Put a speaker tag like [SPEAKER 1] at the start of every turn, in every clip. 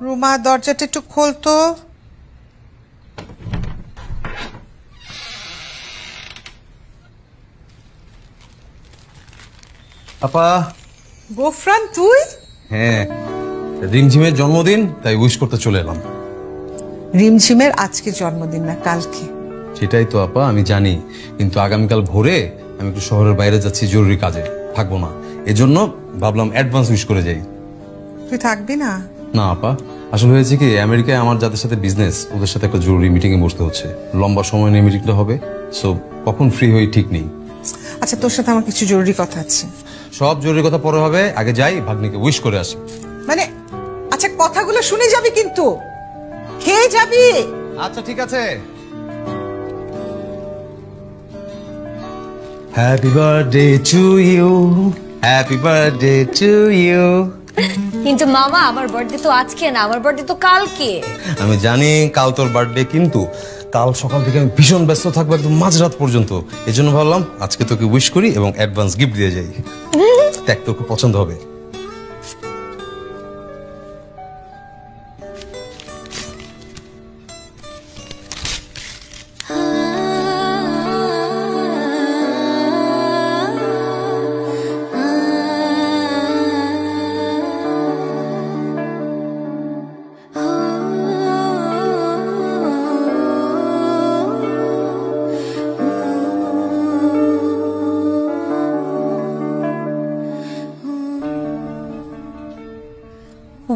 [SPEAKER 1] রুমা দরজাটা একটু খোলতো।
[SPEAKER 2] আপা।
[SPEAKER 1] গোফরান তুই?
[SPEAKER 2] হ্যাঁ, রিমঝিমের জন্মদিন, তাই উইশ করতে চলে এলাম।
[SPEAKER 1] রিমঝিমের আজকে জন্মদিন না, কালকে।
[SPEAKER 2] সেটাই তো আপা, আমি জানি, কিন্তু আগামীকাল ভোরে আমি একটু শহরের বাইরে যাচ্ছি জরুরি কাজে, থাকবো না। এজন্য ভাবলাম অ্যাডভান্স উইশ করে যাই।
[SPEAKER 1] তুই থাকবি না?
[SPEAKER 2] না আপা, আসলে হয়েছে কি, আমেরিকায় আমার যাদের সাথে বিজনেস, ওদের সাথে একটা জরুরি মিটিং এ বসতে হচ্ছে। লম্বা সময় নিয়ে মিটিংটা হবে, সো কখন ফ্রি হই ঠিক নেই।
[SPEAKER 1] আচ্ছা, তোর সাথে আমার কিছু জরুরি কথা আছে।
[SPEAKER 2] সব জরুরি কথা পরে হবে, আগে যাই ভাগ্নিকে উইশ করে আসি।
[SPEAKER 1] মানে আচ্ছা, কথাগুলো শুনে যাবি কিন্তু, খেয়ে যাবি।
[SPEAKER 2] আচ্ছা ঠিক আছে। Happy birthday to you, happy birthday to you.
[SPEAKER 3] কিন্তু মামা, আমার বার্থডে তো আজকে না, আমার বার্থডে তো কালকে।
[SPEAKER 2] আমি জানি কাল তোর বার্থডে, কিন্তু কাল সকাল থেকে আমি ভীষণ ব্যস্ত থাকবো একদম মাঝরাত পর্যন্ত। এই জন্য ভাবলাম আজকে তোকে উইশ করি এবং অ্যাডভান্স গিফট দিয়ে যাই। দেখ, তোকে পছন্দ হবে।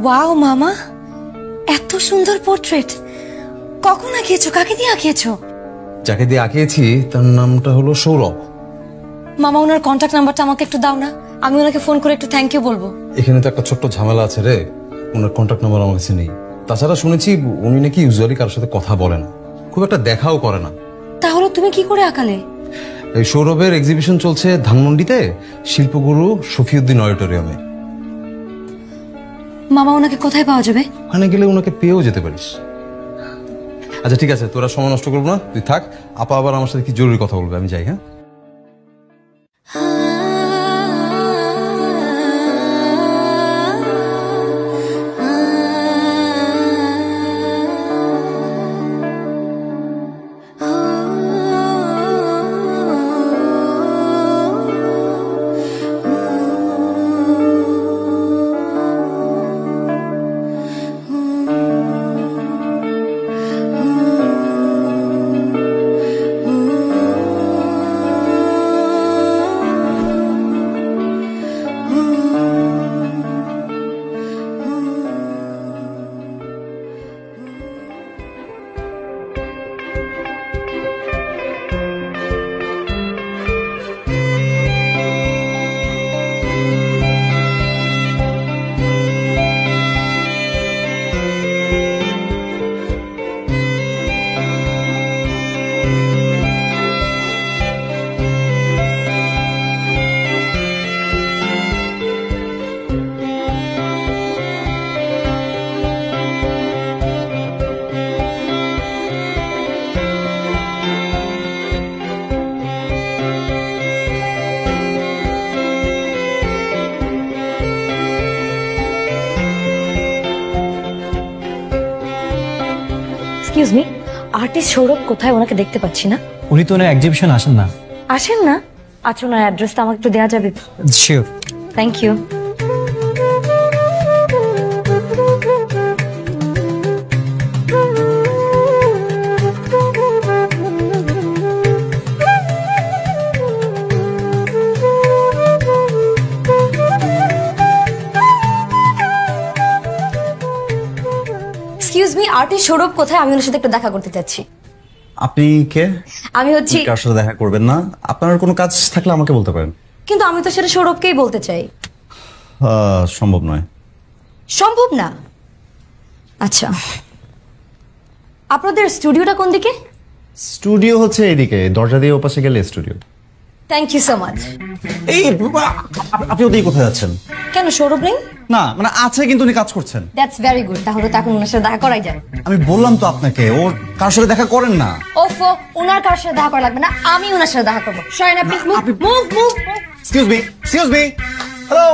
[SPEAKER 3] ওয়াও মামা, এত সুন্দর পোর্ট্রেট কখন আঁকিয়েছো? কাকে দিয়ে আঁকিয়েছো?
[SPEAKER 2] যাকে দিয়ে আঁকিয়েছি তার নামটা হলো সৌরভ।
[SPEAKER 3] মামা, ওনার কন্ট্যাক্ট নাম্বারটা আমাকে একটু দাও না, আমি ওনাকে ফোন করে একটু থ্যাংক ইউ বলবো।
[SPEAKER 2] এখানে তো একটা ছোট্ট ঝামেলা আছে রে, ওনার কন্ট্যাক্ট নাম্বার আমার কাছে নেই। তাছাড়া শুনেছি উনি নাকি ইউজুয়ালি কারোর সাথে কথা বলে না, খুব একটা দেখাও করে না।
[SPEAKER 3] তাহলে তুমি কি করে আঁকালে?
[SPEAKER 2] এই সৌরভের এক্সিবিশন চলছে ধানমন্ডিতে, শিল্পগুরু শফিউদ্দিন অডিটোরিয়ামে।
[SPEAKER 3] মামা, ওনাকে কোথায় পাওয়া যাবে?
[SPEAKER 2] ওখানে গেলে ওনাকে পেয়েও যেতে পারিস। আচ্ছা ঠিক আছে, তোরা সময় নষ্ট করবো না, তুই থাক। আপা আবার আমার সাথে কি জরুরি কথা বলবে, আমি যাই। হ্যাঁ,
[SPEAKER 3] এক্সকিউজ মি, আর্টিস্ট সৌরভ কোথায়? ওনাকে দেখতে পাচ্ছি না।
[SPEAKER 4] উনি তো ওনার এক্সিবিশন আসেন না।
[SPEAKER 3] আসেন না? আচ্ছা, ওনার অ্যাড্রেসটা আমাকে একটু দেওয়া যাবে?
[SPEAKER 4] Sure.
[SPEAKER 3] Thank you. Excuse me, artist Sourav কোথায়? আমি ওনার সাথে একটু দেখা করতে চাচ্ছি।
[SPEAKER 5] আপনি কে?
[SPEAKER 3] আমি হচ্ছি।
[SPEAKER 5] কার সাথে দেখা করবেন না? আপনার কোনো কাজ থাকলে আমাকে বলতে পারেন।
[SPEAKER 3] কিন্তু আমি তো সেটা সৌরভকেই বলতে চাই।
[SPEAKER 5] সম্ভব নয়।
[SPEAKER 3] সম্ভব না? আচ্ছা, আপনাদের স্টুডিওটা কোন দিকে?
[SPEAKER 5] স্টুডিও হচ্ছে এদিকে, দরজা দিয়ে ওপাশে গেলে studio.
[SPEAKER 3] Thank you so much.
[SPEAKER 5] এই আপনি ওদিকে কোথায় যাচ্ছেন?
[SPEAKER 3] কেন, সৌরভ নেই?
[SPEAKER 5] না মানে আছে, কিন্তু উনি কাজ করছেন।
[SPEAKER 3] দ্যাটস ভেরি গুড, তাহলে তো এখন ওনার সাথে দেখা করাই যায়।
[SPEAKER 5] আমি বললাম তো আপনাকে, ওর কার সাথে দেখা করেন না।
[SPEAKER 3] ওফো, ওনার কার সাথে দেখা করা লাগবে না, আমি ওনার সাথে দেখা করবো। সরেন আপনি, move move.
[SPEAKER 5] Excuse me, hello.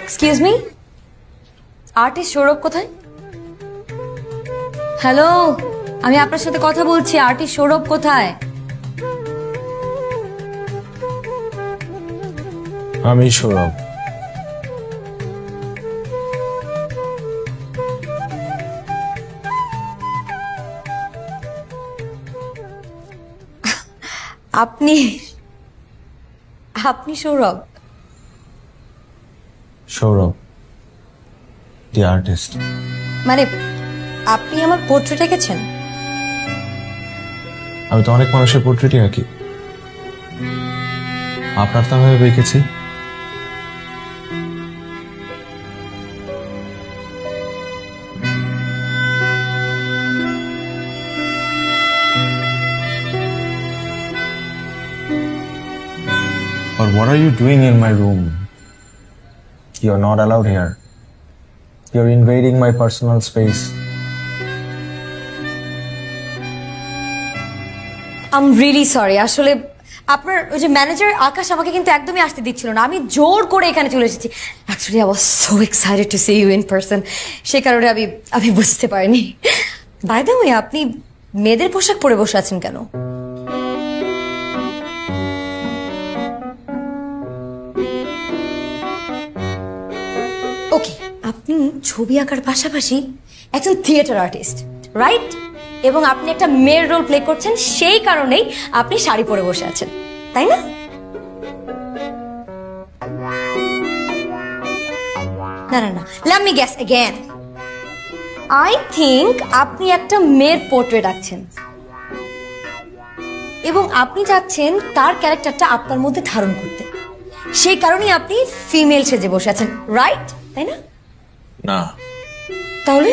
[SPEAKER 3] Excuse me, artist Sourav কোথায়? হ্যালো, আমি আপনার সাথে কথা বলছি। আর্টিস্ট সৌরভ কোথায়?
[SPEAKER 6] আমি সৌরভ।
[SPEAKER 3] আপনি আপনি সৌরভ?
[SPEAKER 6] সৌরভ দি আর্টিস্ট।
[SPEAKER 3] মানে আপনি আমার পোর্ট্রেট এঁকেছেন?
[SPEAKER 6] আমি তো অনেক মানুষের পোর্ট্রেটই আঁকি, আপনার তো আমি এঁকেছি। Or what are you doing in my room? You're not allowed here. You're invading my personal space.
[SPEAKER 3] I'm really sorry. আসলে আপনার ওই যে ম্যানেজার আকাশ আমাকে কিন্তু একদমই আসতে দিচ্ছিল না। আমি জোর করে এখানে চলে এসেছি। Actually I was so excited to see you in person. সেই কারণে আমি বুঝতে পারিনি। বাই দ্য ওয়ে, আপনি মেয়েদের পোশাক পরে বসে আছেন কেন? ওকে, আপনি ছবি আঁকার পাশাপাশি একজন থিয়েটার আর্টিস্ট, রাইট? এবং আপনি একটা মেয়ের রোল প্লে করছেন, সেই কারণেই আপনি শাড়ি পরে বসে আছেন, তাই না? না না না, let me guess again. I think আপনি একটা মেয়ের পোর্ট্রেট আঁকছেন এবং আপনি চাচ্ছেন তার ক্যারেক্টারটা আপনার মধ্যে ধারণ করতে, সেই কারণেই আপনি ফিমেল সেজে বসে আছেন, রাইট? তাই না?
[SPEAKER 6] না।
[SPEAKER 3] তাহলে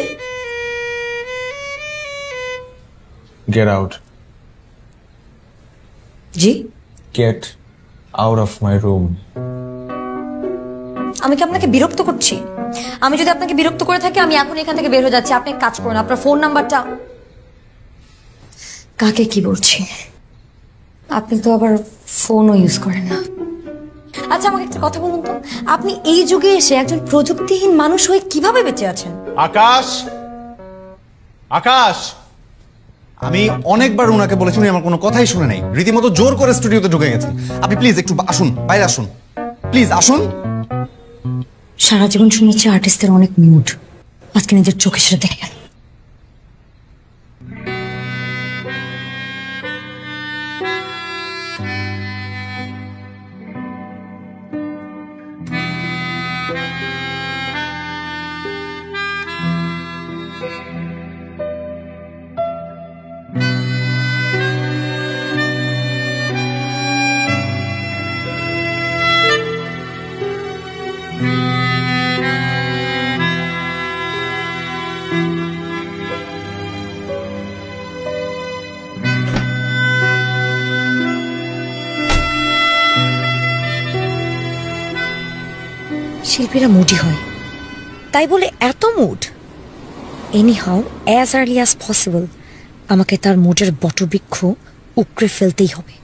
[SPEAKER 6] Get out.
[SPEAKER 3] G,
[SPEAKER 6] Get out of my room.
[SPEAKER 3] আমি কি আপনাকে বিরক্ত করছি? আমি যদি আপনাকে বিরক্ত করে থাকি, আমি এখন এখান থেকে বের হয়ে যাচ্ছি। আপনি এক কাজ করুন, আপনার ফোন নাম্বারটা। কাকে কি বলছি? আপনি তো আবার ফোনও ইউজ করেন না। আচ্ছা, আমাকে একটা কথা বলুন তো, আপনি এই যুগে এসে একজন প্রযুক্তিহীন মানুষ হয়ে কিভাবে বেঁচে আছেন?
[SPEAKER 5] আকাশ, আকাশ, আমি অনেকবার ওনাকে বলেছি, উনি আমার কোনো কথাই শুনে নাই। রীতিমতো জোর করে স্টুডিওতে ঢুকে গেছে। আপনি প্লিজ একটু আসুন, বাইরে আসুন, প্লিজ আসুন।
[SPEAKER 3] সারা জীবন শুনেছি আর্টিস্টদের অনেক মুড, আজকে নিজের চোখে সেটা দেখে গেল। শিল্পীরা মুডি হয়, তাই বলে এত mood? Anyhow, as early as possible আমাকে তার মুডের বটবৃক্ষ উকড়ে ফেলতেই হবে।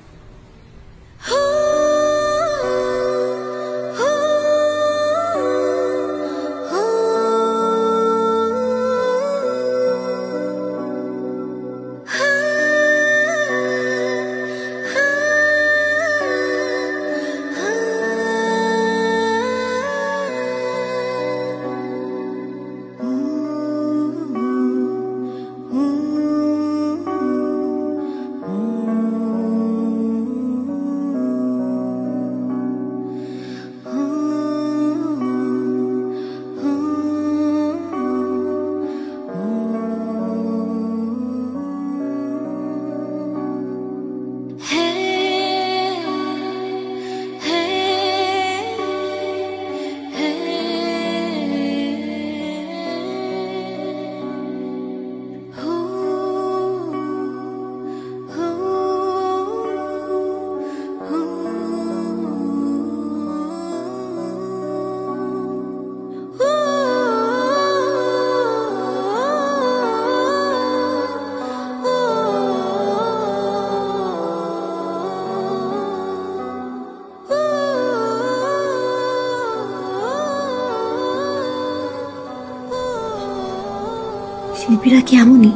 [SPEAKER 3] শিল্পীরা কি এমনই?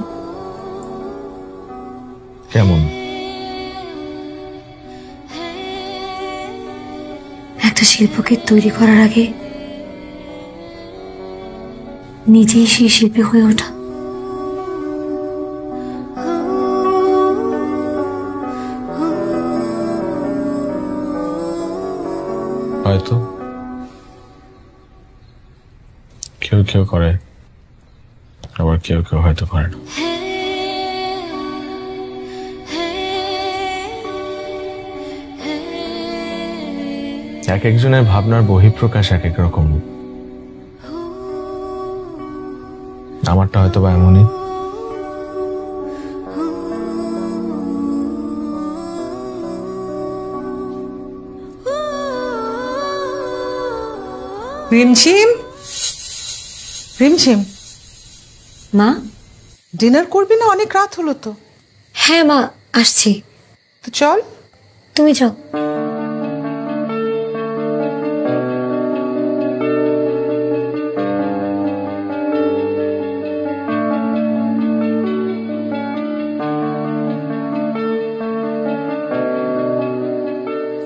[SPEAKER 6] কেমন?
[SPEAKER 3] একটা শিল্পকে তৈরি করার আগে নিজেই সেই শিল্পী হয়ে ওঠা।
[SPEAKER 6] হয়তো কেউ কেউ করে, আবার কেউ কেউ হয়তো করে না। এক একজনের ভাবনার বহিঃপ্রকাশ এক এক রকম। আমারটা হয়তো বা এমনই।
[SPEAKER 1] রিমঝিম, রিমঝিম,
[SPEAKER 3] মা?
[SPEAKER 1] ডিনার করবি না? অনেক রাত হলো তো।
[SPEAKER 3] হ্যাঁ মা, আসছি।
[SPEAKER 1] তো চল।
[SPEAKER 3] তুমি যাও।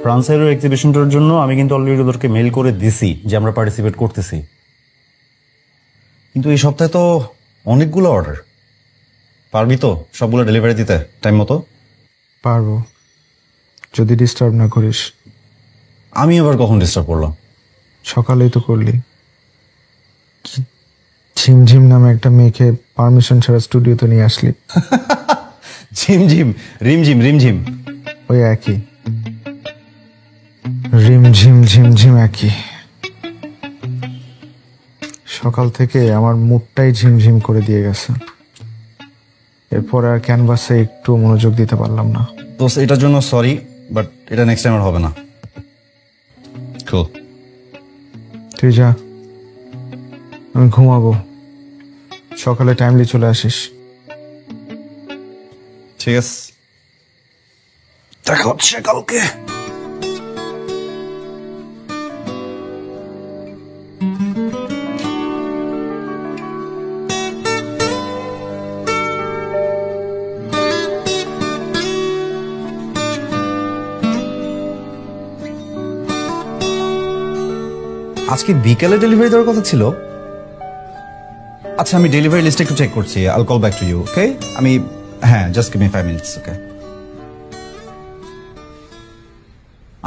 [SPEAKER 5] ফ্রান্সের এক্সিবিশনটার জন্য আমি কিন্তু অলরেডি ওদেরকে মেল করে দিছি যে আমরা পার্টিসিপেট করতেছি, কিন্তু এই সপ্তাহে তো অনেকগুলো অর্ডার। পারবি তো সবগুলো ডেলিভারি দিতে টাইম মতো?
[SPEAKER 7] পারবো, যদি ডিস্টার্ব না করিস।
[SPEAKER 5] আমি আবার কখন ডিস্টার্ব করলাম?
[SPEAKER 7] সকালেই তো করলি। ঝিমঝিম নামে একটা মেয়েকে পারমিশন ছাড়া স্টুডিওতে নিয়ে আসলি।
[SPEAKER 5] ঝিমঝিম, রিমঝিম, রিমঝিম
[SPEAKER 7] ওই একই, রিমঝিম ঝিমঝিম একই। সকাল থেকে আমার মুডটাই ঝিমঝিম করে দিয়ে গেছে। এরপর আর ক্যানভাসে একটু মনোযোগ দিতে পারলাম না।
[SPEAKER 5] তো এটার জন্য সরি, বাট এটা নেক্সট টাইম আর হবে না। Cool.
[SPEAKER 7] তুই যা, আমি ঘুমাবো। সকালে টাইমলি চলে আসিস।
[SPEAKER 5] ঠিক আছে, দেখা হচ্ছে কালকে। আজকে বিকেলে ডেলিভারি দেওয়ার কথা ছিল। আচ্ছা, আমি ডেলিভারি লিস্ট একটু চেক করছি। আইল কল ব্যাক টু ইউ, ওকে? আমি হ্যাঁ, জাস্ট গিভ মি 5 মিনিটস, ওকে?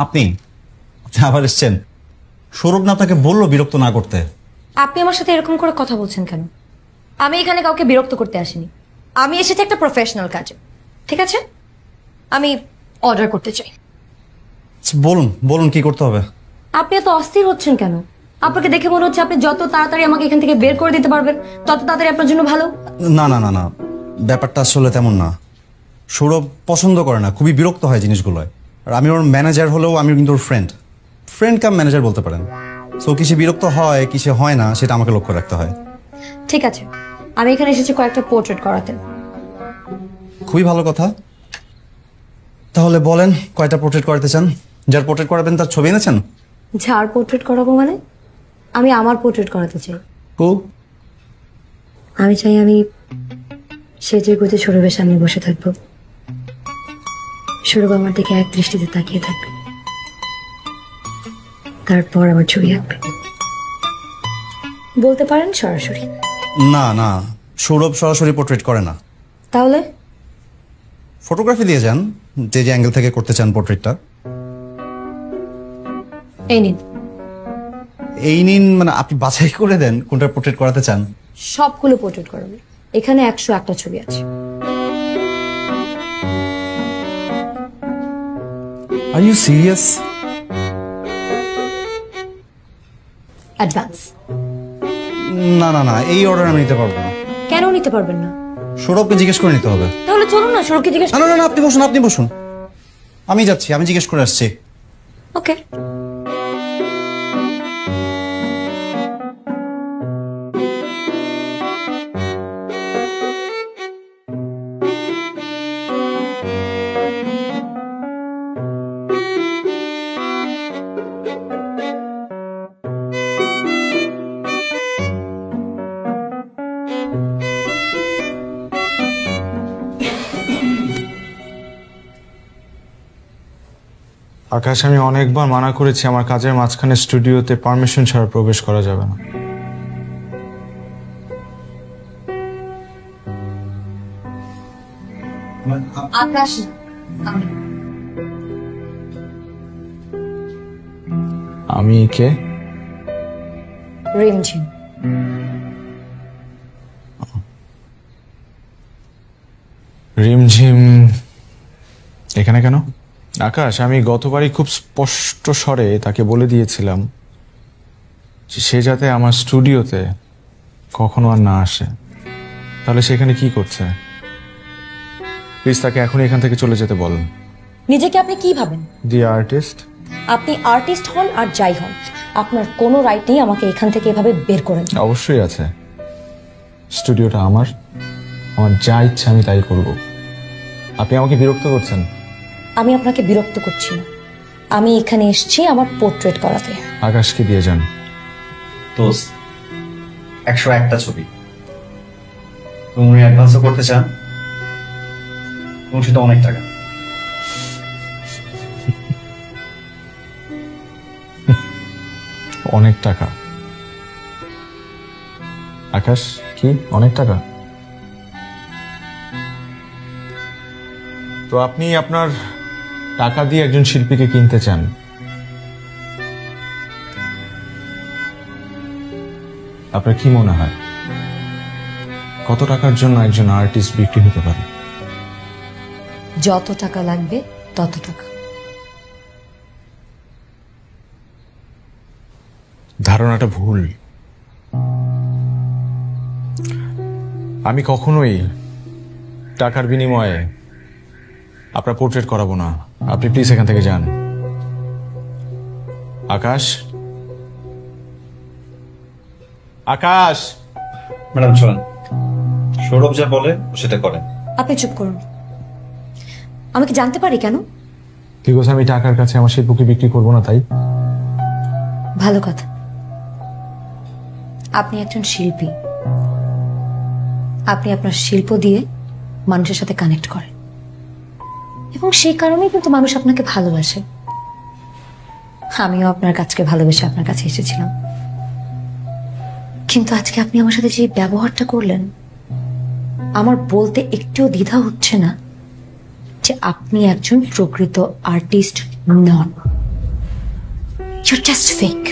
[SPEAKER 5] আপনি আবার এসছেন? সৌরভ না আপনাকে বললো বিরক্ত না করতে?
[SPEAKER 3] আপনি আমার সাথে এরকম করে কথা বলছেন কেন? আমি এখানে কাউকে বিরক্ত করতে আসিনি। আমি এসেছি একটা প্রফেশনাল কাজে, ঠিক আছে? আমি অর্ডার করতে চাই।
[SPEAKER 5] বলুন বলুন, কি করতে হবে?
[SPEAKER 3] আপনি এত অস্থির হচ্ছেন কেন? আপনাকে দেখে মনে হচ্ছে আপনি যত তাড়াতাড়ি আমাকে এখান থেকে বের করে দিতে পারবেন তত তাড়াতাড়ি আপনার জন্য ভালো।
[SPEAKER 5] না না না না, ব্যাপারটা আসলে তেমন না। সৌরভ পছন্দ করে না, খুবই বিরক্ত হয় জিনিসগুলোয়। আর আমি ওর ম্যানেজার হলেও আমি কিন্তু ওর ফ্রেন্ড। ফ্রেন্ড কাম ম্যানেজার বলতে পারেন। সো কিসে বিরক্ত হয় কিসে হয় না সেটা আমাকে লক্ষ্য রাখতে হয়।
[SPEAKER 3] ঠিক আছে, আমি এখানে এসেছি কয়েকটা পোর্ট্রেট করাতে।
[SPEAKER 5] খুবই ভালো কথা। তাহলে বলেন কয়টা পোর্ট্রেট করাতে চান? যার পোর্ট্রেট করাবেন তার ছবি এনেছেন?
[SPEAKER 3] যার পোর্ট্রেট করাবো মানে? আমি আমার পোর্ট্রেট করাতে চাই।
[SPEAKER 5] কো?
[SPEAKER 3] আমি চাই আমি সেজে গুজে সৌরভের সামনে বসে থাকবো। সৌরভ আমার দিকে এক দৃষ্টিতে তাকিয়ে থাকবে, তারপর আমার ছবি আঁকবে। বলতে পারেন সরাসরি।
[SPEAKER 5] না না, সৌরভ সরাসরি পোর্ট্রেট করে না।
[SPEAKER 3] তাহলে
[SPEAKER 5] ফটোগ্রাফি দিয়ে যান, যে যে অ্যাঙ্গেল থেকে করতে চান পোর্ট্রেটটা।
[SPEAKER 3] এই নিন।
[SPEAKER 5] এই নিন মানে আপনি বাছাই করে দেন কোনটা পোর্ট্রেট করাতে চান?
[SPEAKER 3] সবগুলো পোর্ট্রেট করাবো। এখানে 101টা ছবি আছে।
[SPEAKER 5] Are you serious?
[SPEAKER 3] অ্যাডভান্স।
[SPEAKER 5] না না না, এই অর্ডার আমি নিতে পারবো না।
[SPEAKER 3] কেন নিতে পারবেন না?
[SPEAKER 5] সৌরভকে জিজ্ঞেস করে নিতে হবে।
[SPEAKER 3] তাহলে চলুন না, সৌরভকে জিজ্ঞেস।
[SPEAKER 5] না না না, আপনি বসুন, আপনি বসুন। আমি যাচ্ছি, আমি জিজ্ঞেস করে আসছি।
[SPEAKER 3] ওকে।
[SPEAKER 7] আকাশ, আমি অনেকবার মানা করেছি আমার কাজের মাঝখানে স্টুডিওতে পারমিশন ছাড়া প্রবেশ করা যাবে না।
[SPEAKER 3] আকাশ
[SPEAKER 7] আমি কে?
[SPEAKER 3] রিমঝিম।
[SPEAKER 7] রিমঝিম এখানে কেন? আকাশ, আমি গতবারই খুব স্পষ্ট স্বরে তাকে বলে দিয়েছিলাম যে সে যাতে আমার স্টুডিওতে কখনো আর না আসে। তাহলে সেখানে কি করছে? প্লিজ তাকে এখনই এখান থেকে চলে যেতে বল।
[SPEAKER 3] নিজেকে আপনি কি ভাবেন?
[SPEAKER 7] দি আর্টিস্ট।
[SPEAKER 3] আপনি আর্টিস্ট হন আর যাই হন, আপনার কোনো রাইট নেই আমাকে এখান থেকে এভাবে বের করে দিন।
[SPEAKER 7] অবশ্যই আছে, স্টুডিওটা আমার, আমার যা ইচ্ছা আমি তাই করব। আপনি আমাকে বিরক্ত করছেন।
[SPEAKER 3] আমি আপনাকে বিরক্ত করছি না, আমি এখানে এসেছি আমার পোর্ট্রেট করাতে।
[SPEAKER 7] আকাশকে দিয়ে যান।
[SPEAKER 5] দোস্ত, 101টা ছবি তুমি অ্যাডভান্সও করতে চান এবং সেটা অনেক টাকা।
[SPEAKER 7] অনেক টাকা? আকাশ, কি অনেক টাকা? তো আপনি আপনার টাকা দিয়ে একজন শিল্পীকে কিনতে চান? আপনার কি মনে হয় কত টাকার জন্য একজন আর্টিস্ট বিক্রি হতে পারে?
[SPEAKER 3] যত টাকা লাগবে তত টাকা।
[SPEAKER 7] ধারণাটা ভুল। আমি কখনোই টাকার বিনিময়ে আপনার পোর্ট্রেট করাবো না। আপনি প্লিজ এখান থেকে যান। আকাশ, আকাশ।
[SPEAKER 5] ম্যাডাম চলেন, সৌরভ যা বলে সেটা করেন।
[SPEAKER 3] আপনি চুপ করুন। আমি কি জানতে পারি কেন?
[SPEAKER 7] বিকজ আমি টাকার কাছে আমার শিল্পকে বিক্রি করবো না, তাই।
[SPEAKER 3] ভালো কথা, আপনি একজন শিল্পী, আপনি আপনার শিল্প দিয়ে মানুষের সাথে কানেক্ট করেন এবং সেই কারণেই কিন্তু মানুষ আপনাকে ভালোবাসে। আমিও আপনার কাজকে ভালোবেসে আপনার কাছে এসেছিলাম, কিন্তু আজকে আপনি আমার সাথে যে ব্যবহারটা করলেন, আমার বলতে একটুও দ্বিধা হচ্ছে না যে আপনি একজন প্রকৃত artist non. You're just fake.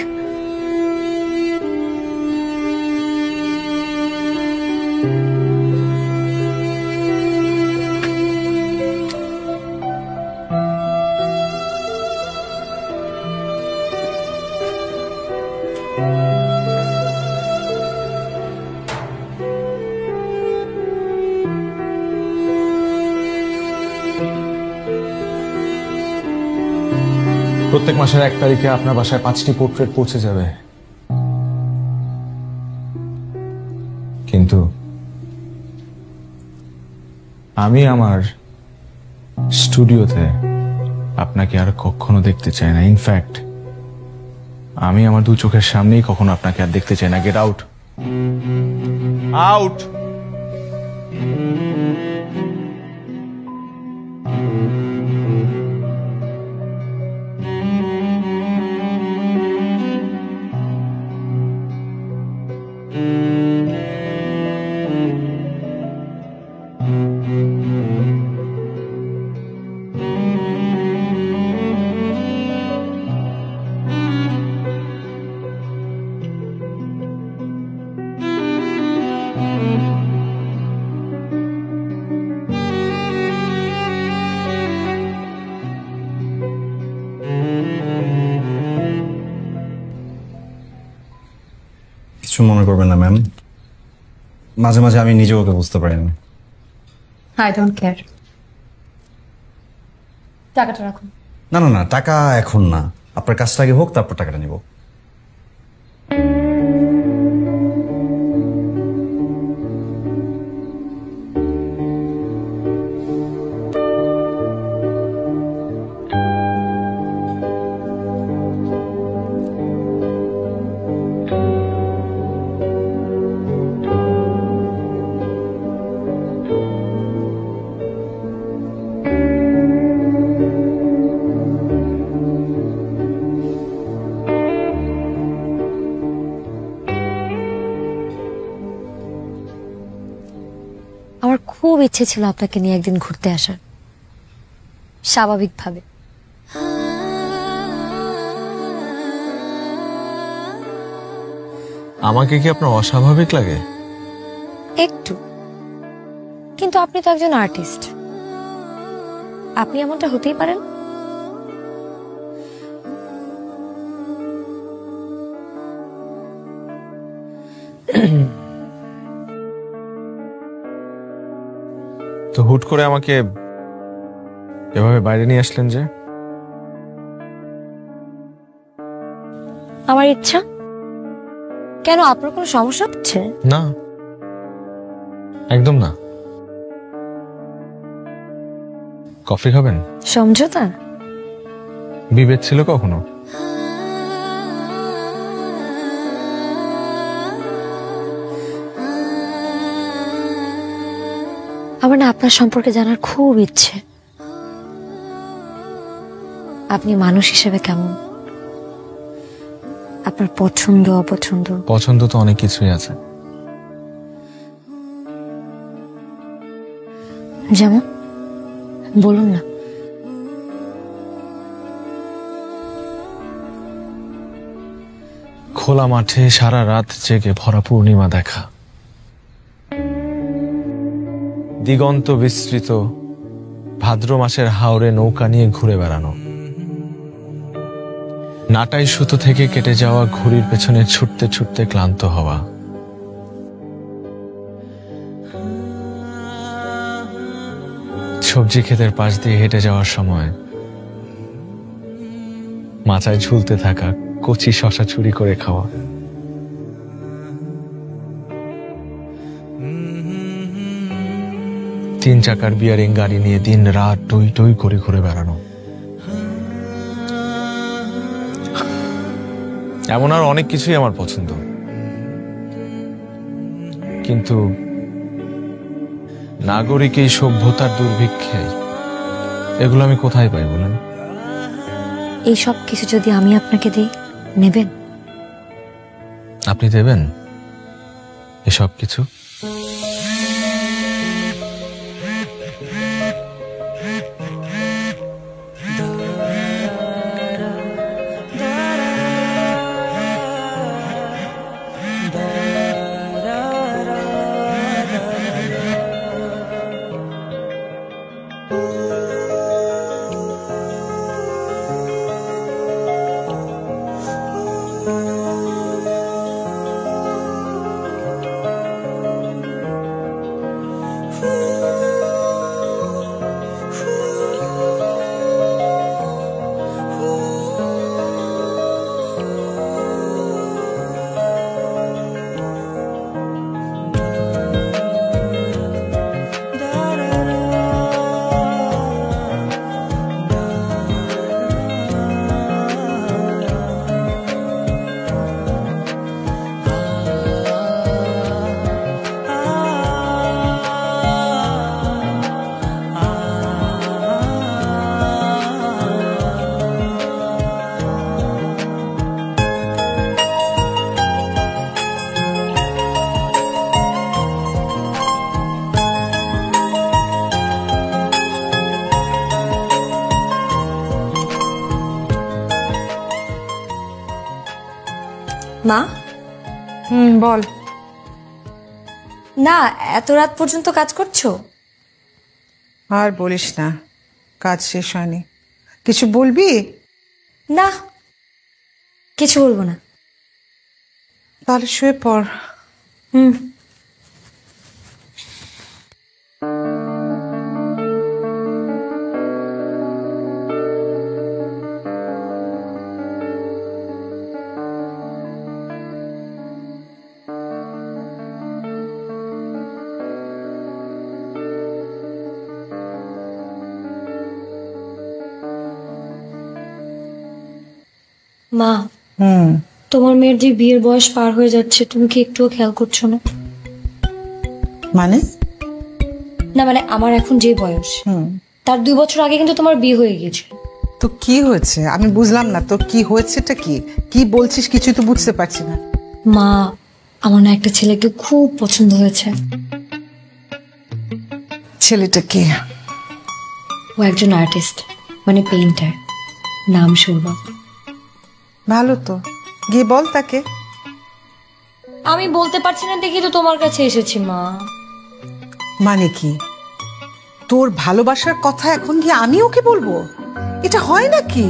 [SPEAKER 7] প্রত্যেক মাসের 1 তারিখে আপনার বাসায় 5টি পোর্ট্রেট পৌঁছে যাবে, কিন্তু আমি আমার স্টুডিওতে আপনাকে আর কখনো দেখতে চাই না। ইনফ্যাক্ট আমি আমার 2 চোখের সামনেই কখনো আপনাকে আর দেখতে চাই না। Get out, out.
[SPEAKER 5] কিছু মনে করবেন না ম্যাম, মাঝে মাঝে আমি নিজেও ওকে বুঝতে পারি না।
[SPEAKER 3] I don't care. টাকাটা রাখুন।
[SPEAKER 5] না না না, টাকা এখন না, আপনার কাজটা আগে হোক, তারপর টাকাটা নিব।
[SPEAKER 3] আমার খুব ইচ্ছে ছিল আপনাকে নিয়ে একদিন ঘুরতে আসার, স্বাভাবিকভাবে।
[SPEAKER 7] আমাকে কি আপনার অস্বাভাবিক লাগে?
[SPEAKER 3] একটু, কিন্তু আপনি তো একজন আর্টিস্ট, আপনি এমনটা হতেই পারেন।
[SPEAKER 7] তো হুট করে আমাকে এভাবে বাইরে নিয়ে আসলেন যে?
[SPEAKER 3] আমার ইচ্ছা। কেন, আপনার কোনো সমস্যা হচ্ছে?
[SPEAKER 7] না, একদম না। কফি খাবেন?
[SPEAKER 3] সমঝোতা?
[SPEAKER 7] বিভেদ ছিল কখনো?
[SPEAKER 3] আমার না আপনার সম্পর্কে জানার খুব ইচ্ছে। আপনি মানুষ হিসেবে কেমন, আপনার পছন্দ অপছন্দ।
[SPEAKER 7] পছন্দ তো অনেক কিছুই আছে।
[SPEAKER 3] যেমন বলুন না।
[SPEAKER 7] খোলা মাঠে সারা রাত জেগে ভরা পূর্ণিমা দেখা, দিগন্ত বিস্তৃত ভাদ্র মাসের হাওরে নৌকা নিয়ে ঘুরে বেড়ানো, নাটাই সুতো থেকে কেটে যাওয়া ঘুড়ির পেছনে ছুটতে ছুটতে ক্লান্ত হওয়া, সবজি ক্ষেতের পাশ দিয়ে হেঁটে যাওয়ার সময় মাচায় ঝুলতে থাকা কচি শশা চুরি করে খাওয়া, তিন চাকার বিয়ারিং গাড়ি নিয়ে দিন রাত টই টই করে ঘুরে বেড়ানো, এমন আর অনেক কিছুই আমার পছন্দ। কিন্তু নাগরিক এই সভ্যতার দুর্ভিক্ষে এগুলো আমি কোথায় পাই বলেন?
[SPEAKER 3] এই সব কিছু যদি আমি আপনাকে দিই, নেবেন?
[SPEAKER 7] আপনি দেবেন এসব কিছু?
[SPEAKER 3] মা,
[SPEAKER 1] বল।
[SPEAKER 3] না এত রাত পর্যন্ত কাজ করছো?
[SPEAKER 1] আর বলিস না, কাজ শেষ হয়নি। কিছু বলবি?
[SPEAKER 3] না, কিছু বলবো না।
[SPEAKER 1] তাহলে শুয়ে পড়।
[SPEAKER 3] হুম। মা, তোমার মেয়ের যে বিয়ের বয়স পার হয়ে যাচ্ছে, তুমি কি একটুও খেয়াল করছো না?
[SPEAKER 1] মানে?
[SPEAKER 3] না মানে আমার এখন যে বয়স, তার 2 বছর আগে কিন্তু তোমার বিয়ে হয়ে গিয়েছে।
[SPEAKER 1] তো কি হয়েছে আমি বুঝলাম না। তো কি হয়েছেটা কি? কি বলছিস কিছু তো বুঝতে পারছি না।
[SPEAKER 3] মা, আমার না একটা ছেলেকে খুব পছন্দ হয়েছে।
[SPEAKER 1] ছেলেটা কে?
[SPEAKER 3] ও একজন আর্টিস্ট, মানে পেইন্টার, নাম সৌরভ।
[SPEAKER 1] ভালো তো, গিয়ে বল তাকে।
[SPEAKER 3] আমি বলতে পারছি না দেখি তো তোমার কাছে এসেছি মা।
[SPEAKER 1] মানে কি, তোর ভালোবাসার কথা এখন কি আমি ওকে বলবো? এটা হয় নাকি?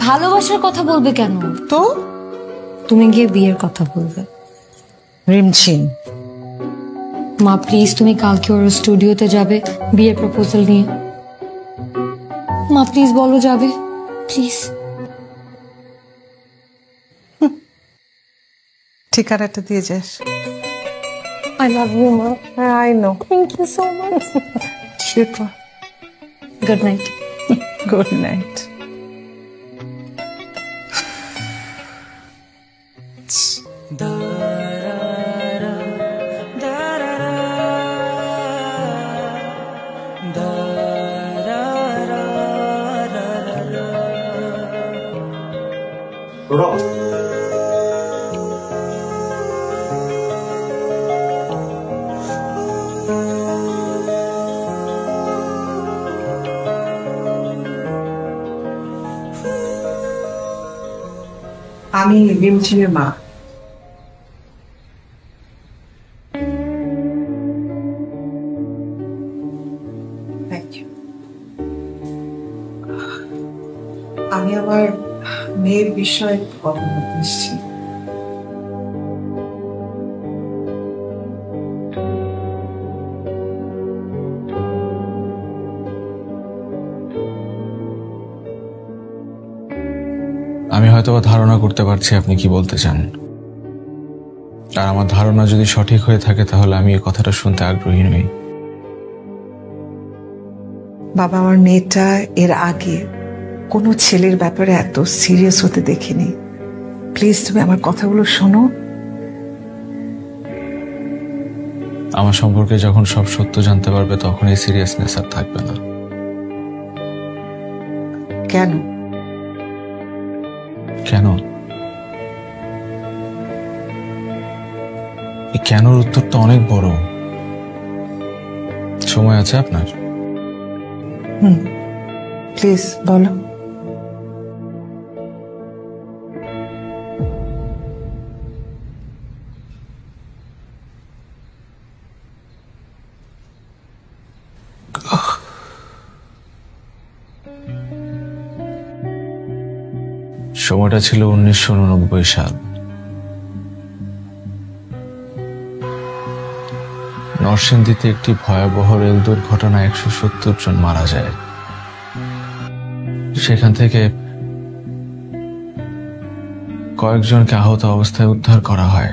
[SPEAKER 3] ভালোবাসার কথা বলবে কেন?
[SPEAKER 1] তো
[SPEAKER 3] তুমি গিয়ে বিয়ের কথা বলবে।
[SPEAKER 1] রিমঝিম,
[SPEAKER 3] মা প্লিজ, তুমি কালকে ওর স্টুডিওতে যাবে বিয়ের প্রপোজাল নিয়ে। মা প্লিজ বলো যাবে, প্লিজ।
[SPEAKER 1] ঠিকানাটা দিয়ে যাস।
[SPEAKER 3] আই লাভ ইউ মা।
[SPEAKER 1] I know.
[SPEAKER 3] Thank you so much. Good night.
[SPEAKER 1] Good night. আমি রিমঝিমের মা। Thank you. আমি আমার মেয়ের বিষয়ে কথা বলতে এসেছি।
[SPEAKER 7] আমি হয়তো ধারণা করতে পারছি আপনি কি বলতে চান, আর আমার ধারণা যদি সঠিক হয়ে থাকে তাহলে আমি এই কথাটা শুনতে আগ্রহী নই।
[SPEAKER 1] বাবা, আমার মেয়েটা এর আগে কোনো ছেলের ব্যাপারে এত সিরিয়াস হতে দেখিনি। প্লিজ তুমি আমার কথাগুলো শোনো।
[SPEAKER 7] আমার সম্পর্কে যখন সব সত্য জানতে পারবে তখন এই সিরিয়াসনেস আর থাকবে না।
[SPEAKER 1] কেন?
[SPEAKER 7] কেন? এই কেনর উত্তরটা অনেক বড়। সময় আছে আপনার?
[SPEAKER 1] প্লিজ বলো।
[SPEAKER 7] সময়টা ছিল 1989 সাল। নরসিংদীতে একটি ভয়াবহ রেল দুর্ঘটনায় 170 জন মারা যায়। সেখান থেকে কয়েকজনকে আহত অবস্থায় উদ্ধার করা হয়।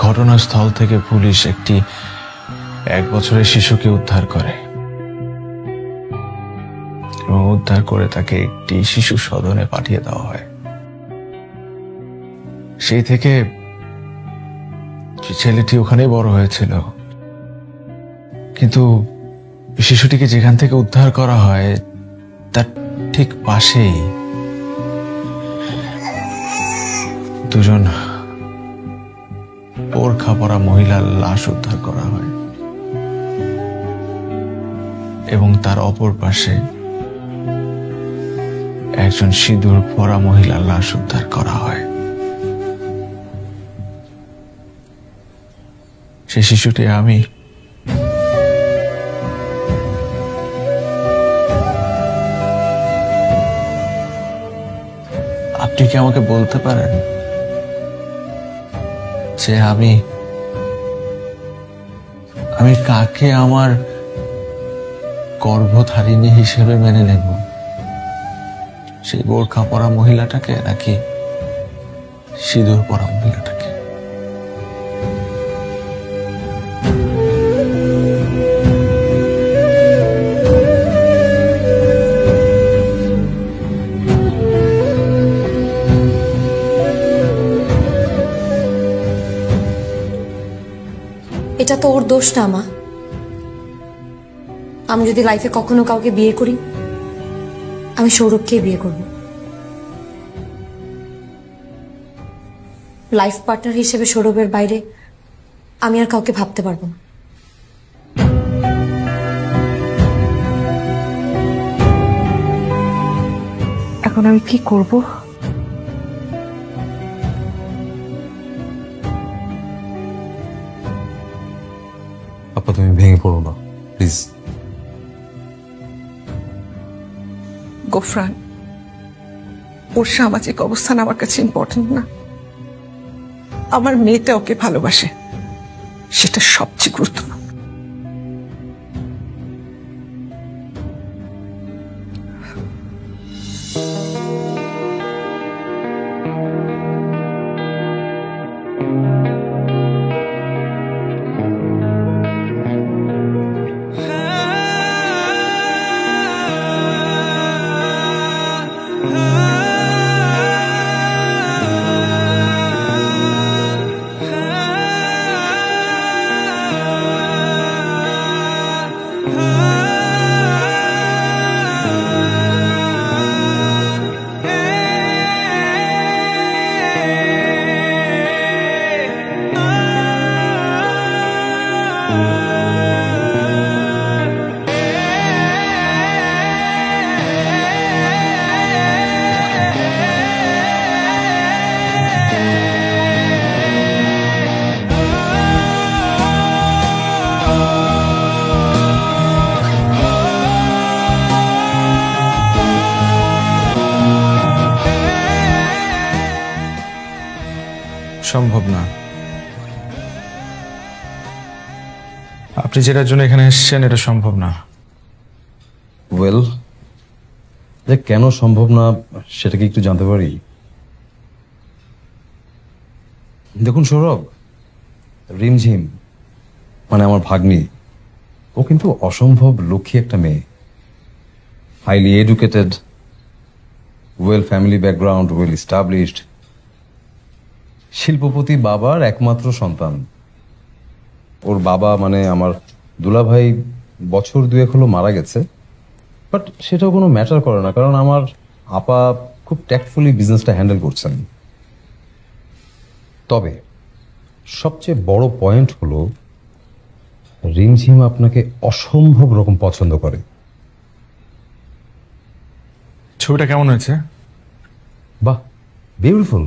[SPEAKER 7] ঘটনাস্থল থেকে পুলিশ একটি 1 বছরের শিশুকে উদ্ধার করে এবং উদ্ধার করে তাকে একটি শিশু সদনে পাঠিয়ে দেওয়া হয়। সেই থেকে ছেলেটি ওখানেই বড় হয়েছিল, কিন্তু শিশুটিকে যেখান থেকে উদ্ধার করা হয় তার ঠিক পাশেই দুজন বোরখা পরা মহিলার লাশ উদ্ধার করা হয় এবং তার অপর পাশে একজন সিঁদুর পরা মহিলার লাশ উদ্ধার করা হয়। সে শিশুটি আমি। আপনি কি আমাকে বলতে পারেন যে আমি কাকে আমার গর্ভধারিণী হিসেবে মেনে নেব? সেই বোরখা পরা মহিলাটাকে নাকি সিঁদুর পরা মহিলাটাকে?
[SPEAKER 3] এটা তো ওর দোষ না মা। আমি যদি লাইফে কখনো কাউকে বিয়ে করি, আমি সৌরভকে বিয়ে করব। লাইফ পার্টনার হিসেবে সৌরভের বাইরে আমি আর কাউকে ভাবতে পারবো না।
[SPEAKER 1] এখন আমি কি করব?
[SPEAKER 2] আপা তুমি ভেঙে পড়ো না প্লিজ।
[SPEAKER 1] গোফরান, ওর সামাজিক অবস্থান আমার কাছে ইম্পর্টেন্ট না। আমার মেয়েটা ওকে ভালোবাসে, সেটা সবচেয়ে গুরুত্বপূর্ণ।
[SPEAKER 7] সম্ভব না। আপনি যেটার জন্য এখানে এসেছেন এটা সম্ভব না।
[SPEAKER 2] ওয়েল, যে কেন সম্ভব না সেটা কি একটু জানতে পারি? দেখুন সৌরভ, রিমঝিম মানে আমার ভাগ্নি, ও কিন্তু অসম্ভব লক্ষ্মী একটা মেয়ে। Highly educated, well family background, well established, শিল্পপতি বাবার একমাত্র সন্তান। ওর বাবা মানে আমার দুলাভাই বছর 2 হলো মারা গেছে, বাট সেটাও কোনো ম্যাটার করে না, কারণ আমার আপা খুব ট্যাক্টফুলি বিজনেসটা হ্যান্ডেল করছেন। তবে সবচেয়ে বড় পয়েন্ট হলো রিমঝিম আপনাকে অসম্ভব রকম পছন্দ করে।
[SPEAKER 7] ছবিটা কেমন হয়েছে?
[SPEAKER 2] বাহ, বিউটিফুল।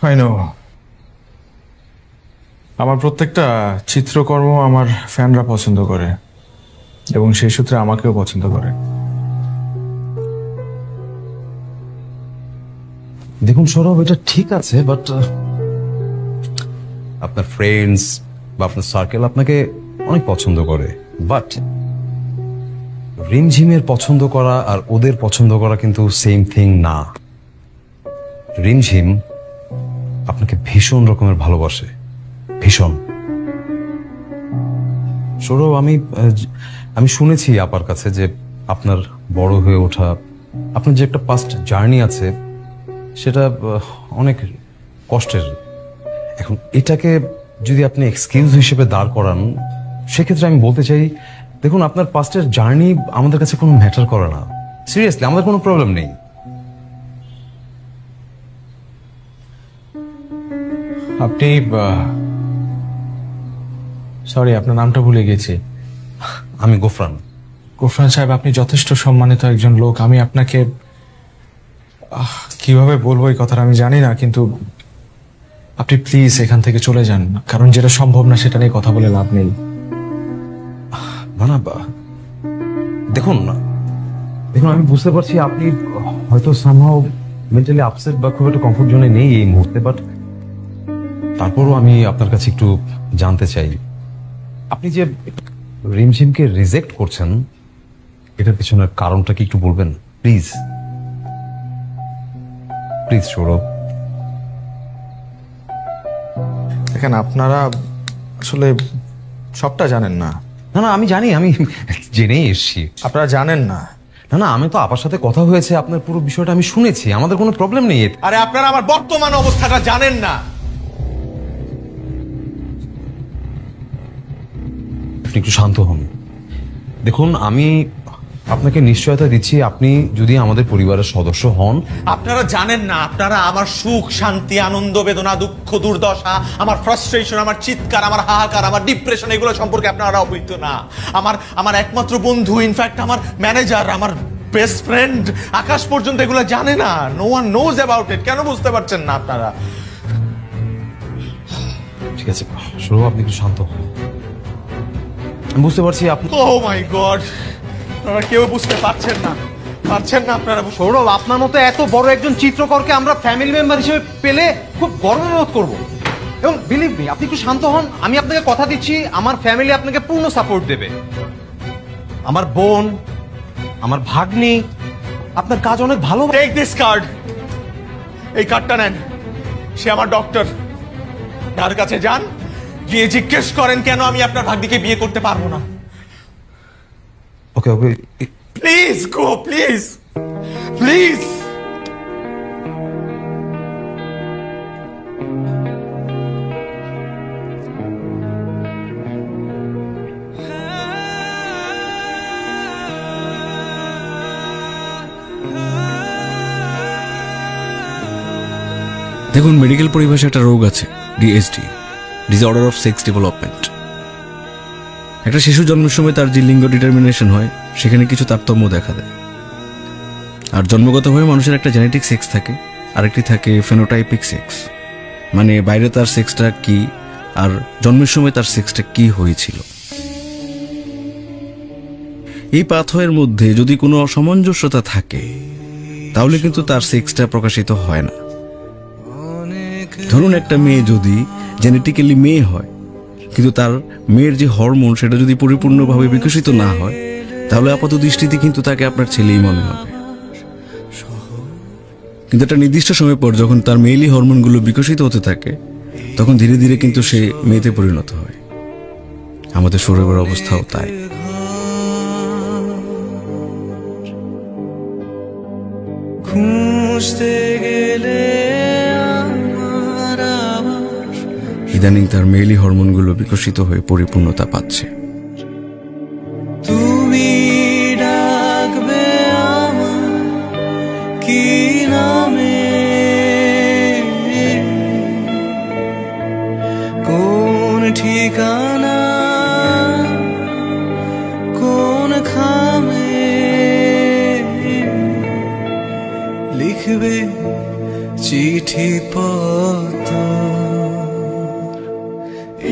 [SPEAKER 7] আই নো, আমার প্রত্যেকটা চিত্রকর্ম আমার ফ্যানরা পছন্দ করে এবং সেই সূত্রে আমাকেও পছন্দ করে।
[SPEAKER 2] দেখুন সৌরভ, এটা ঠিক আছে, বাট আপনার ফ্রেন্ডস বা আপনার সার্কেল আপনাকে অনেক পছন্দ করে, বাট রিমঝিমের পছন্দ করা আর ওদের পছন্দ করা কিন্তু সেম থিং না। রিমঝিম আপনাকে ভীষণ রকমের ভালোবাসে, ভীষণ। সৌরভ, আমি শুনেছি আপার কাছে যে আপনার বড় হয়ে ওঠা, আপনার যে একটা পাস্ট জার্নি আছে সেটা অনেক কষ্টের। এখন এটাকে যদি আপনি এক্সকিউজ হিসেবে দাঁড় করান, সেক্ষেত্রে আমি বলতে চাই, দেখুন আপনার পাস্টের জার্নি আমাদের কাছে কোনো ম্যাটার করে না। সিরিয়াসলি, আমাদের কোনো প্রবলেম নেই।
[SPEAKER 7] আপনি সরি, আপনার নামটা ভুলে গেছি।
[SPEAKER 2] আমি গোফরান।
[SPEAKER 7] গোফরান সাহেব, আপনি যথেষ্ট সম্মানিত একজন লোক। আমি আপনাকে কিভাবে বলবো এই কথাটা আমি জানি না, কিন্তু আপনি প্লিজ এখান থেকে চলে যান, কারণ যেটা সম্ভব না সেটা নিয়ে কথা বলে লাভ নেই।
[SPEAKER 2] না, দেখুন আমি বুঝতে পারছি আপনি হয়তো সামহাও মেন্টালি আপসেট বা খুব একটা কমফোর্ট জোনে নেই এই মুহূর্তে, বাট তারপরও আমি আপনার কাছে একটু জানতে চাই, আপনি যে রিমঝিমকে রিজেক্ট করছেন এটার পিছনের কারণটা কি একটু বলবেন প্লিজ? প্লিজ সৌরভ।
[SPEAKER 7] দেখেন, আপনারা আসলে সবটা জানেন না।
[SPEAKER 2] না, আমি জানি, আমি জেনেই এসছি।
[SPEAKER 7] আপনারা জানেন না।
[SPEAKER 2] না, আমি তো আপার সাথে কথা হয়েছে, আপনার পুরো বিষয়টা আমি শুনেছি, আমাদের কোনো প্রবলেম নেই।
[SPEAKER 7] আরে আপনারা আমার বর্তমান অবস্থাটা জানেন না।
[SPEAKER 2] আপনি একটু শান্ত হন। দেখুন, আমি আপনাকে নিশ্চয়তা দিচ্ছি, আপনি যদি আমাদের পরিবারের সদস্য হন।
[SPEAKER 6] আপনারা জানেন না, আপনারা আমার সুখ শান্তি আনন্দ বেদনা দুঃখ দুর্দশা, আমার ফ্রাস্ট্রেশন, আমার চিৎকার, আমার হাহাকার, আমার ডিপ্রেশন, এগুলো সম্পর্কে আপনারা অবহিত না। আমার একমাত্র বন্ধু, ইনফ্যাক্ট আমার ম্যানেজার, আমার বেস্ট ফ্রেন্ড আকাশ পর্যন্ত এগুলো জানে না। No one knows about it. কেন বুঝতে পারছেন না আপনারা?
[SPEAKER 2] ঠিক আছে সৌরভ, আপনি একটু শান্ত হন। আমি বুঝতে পারছি আপনি।
[SPEAKER 6] ও মাই গড, আপনারা কেউ বুঝতে পারছেন না আপনারা।
[SPEAKER 2] সৌরভ, আপনার মতো এত বড় একজন চিত্রকরকে আমরা ফ্যামিলি মেম্বার হিসেবে পেলে খুব গর্ববোধ করব। এবং বিলিভ মি, আপনি একটু শান্ত হন। আমি আপনাকে কথা দিচ্ছি, আমার ফ্যামিলি আপনাকে পূর্ণ সাপোর্ট দেবে। আমার বোন, আমার ভাগ্নি আপনার কাজ অনেক ভালো।
[SPEAKER 6] টেক দিস কার্ড, এই কার্ডটা নেন। সে আমার ডক্টর। তার কাছে যান, গিয়ে জিজ্ঞেস করেন কেন আমি আপনার ভাগ্নিকে বিয়ে করতে পারবো না।
[SPEAKER 2] ওকে ওকে,
[SPEAKER 6] প্লিজ গো, প্লিজ প্লিজ।
[SPEAKER 8] দেখুন, মেডিকেল পরিভাষায় একটা রোগ আছে, DSD, disorder of sex development. একটা শিশু জন্মের সময় তার যে লিঙ্গ ডিটারমিনেশন হয় সেখানে কিছু তারতম্য দেখা দেয়। আর জন্মগতভাবে মানুষের একটা জেনেটিক সেক্স থাকে, আরেকটি থাকে ফেনোটাইপিক সেক্স, মানে বাইরে তার সেক্সটা কি আর জন্মের সময় তার সেক্সটা কি হয়েছিল। এই পাথয়ের মধ্যে যদি কোনো অসামঞ্জস্যতা থাকে তাহলে কিন্তু তার সেক্সটা প্রকাশিত হয় না। ধরুন, একটা মেয়ে যদি জেনেটিক্যালি মেয়ে হয় কিন্তু তার মেয়ের যে হরমোন সেটা যদি পরিপূর্ণভাবে বিকশিত না হয় তাহলে আপাত দৃষ্টিতে কিন্তু তাকে আপনার ছেলেই মনে হবে। কিন্তু একটা নির্দিষ্ট সময় পর যখন তার মেয়েলি হরমোনগুলো বিকশিত হতে থাকে তখন ধীরে ধীরে কিন্তু সে মেয়েতে পরিণত হয়। আমাদের শরীরের অবস্থাও তাই। ইদানিং তার মেয়েলি হরমোনগুলো বিকশিত হয়ে পরিপূর্ণতা পাচ্ছে।
[SPEAKER 9] তুমি ডাকবে আমার কি নামে, কোন ঠিকানা, কোন খামে লিখবে চিঠি পত্র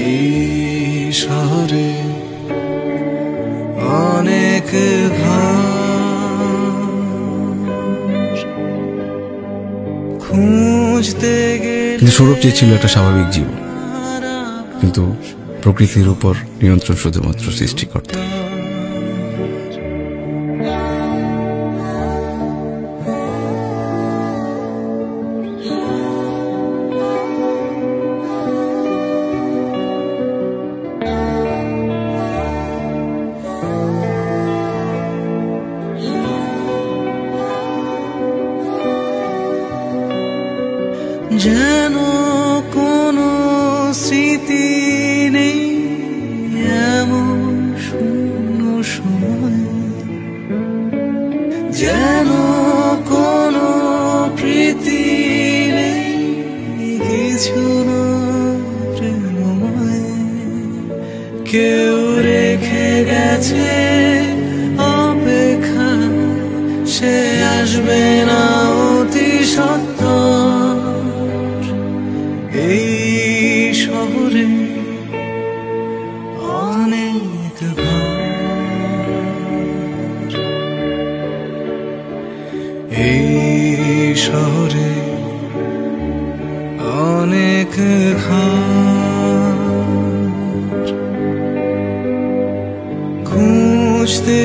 [SPEAKER 9] এই শহরে অনেক খুঁজতে গেলে।
[SPEAKER 8] কিন্তু সৌরভ চেয়েছিল একটা স্বাভাবিক জীবন, কিন্তু প্রকৃতির উপর নিয়ন্ত্রণ শুধুমাত্র সৃষ্টিকর্তা।
[SPEAKER 9] যেন কোনো স্মৃতি নেই এমন শূন্য সময়, যেন কোনো প্রীতি নেই কিছু না প্রেমময়। কেউ রেখে গেছে অপেক্ষা, সে আসবে না অতি সত্ত্বর। এই শহরে অনেক ঘর, এই শহরে অনেক ঘর খুঁজতে